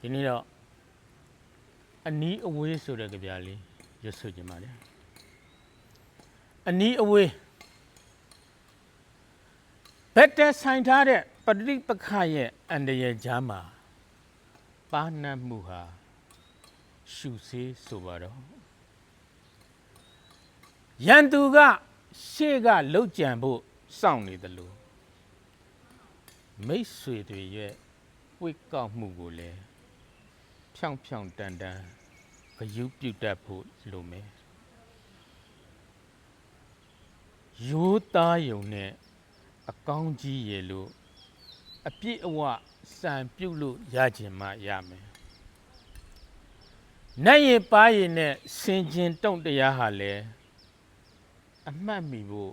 ဒီနေ့တော့အနီးအဝေးဆိုတဲ့ကြပြလေးရွတ်ဆိုကြပါလေအနီးအဝေးဘက်တက်ဆိုင်ထားတဲ့ပဋိပက္ခရဲ့အန္တရာယ်ကြားမှာပါဏတ်မှုဟာရှုဆေးဆိုပါတော့ရန်သူကရှေ့ကလှုပ်ကြံဖို့စောင့်နေတယ်လို့မိတ်ဆွေတွေရဲ့ဝိကောက်မှုကိုလည်းဖြောင့်တန်ဂရုပြုတတ်ဖို့လိုမယ်ရိုးသားယုံနဲ့အကောင်းကြီးရလို့အပြည့်အဝစံပြုတ်လို့ရခြင်းမှရမယ်နတ်ရင်ပါရင်နဲ့ဆင်ခြင်တုံတရားဟာလည်းအမှတ်မိဖို့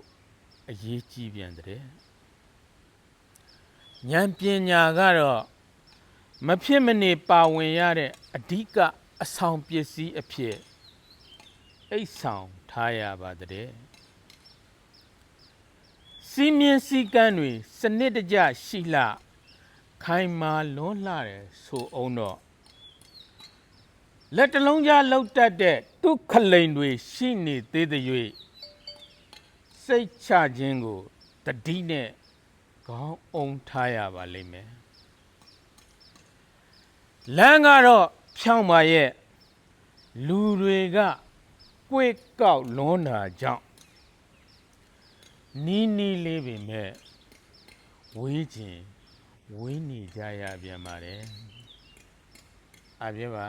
အရေးကြီးပြန်တဲ့ဉာဏ်ပညာကတော့မဖြစ်မနေပါဝင်ရတဲ့အဓိကအဆောင်ပစ္စည်းအဖြစ်အိတ်ဆောင်ထားရပါတဲ့စီမင်းစည်းကမ်းတွေစနစ်တကျရှိလှခိုင်မာလွန်းလှတယ်ဆိုအောင်တော့လက်တလုံးကြားလောက်တတ်တဲ့ဒုက္ခလိန်တွေရှိနေသေးတဲ့၍စိတ်ချခြင်းကိုတတိနဲ့ခေါင်းအောင်ထားရပါလိမ့်မယ်လမ်းကတော့ဖြောင်းပါရဲ့လူတွေကကြွေကောက်လွန်းတာကြောင့်နီးလေးပဲမဲ့ဝေးခြင်းဝေးနေကြရပြန်ပါတယ်အပြည့်ပါ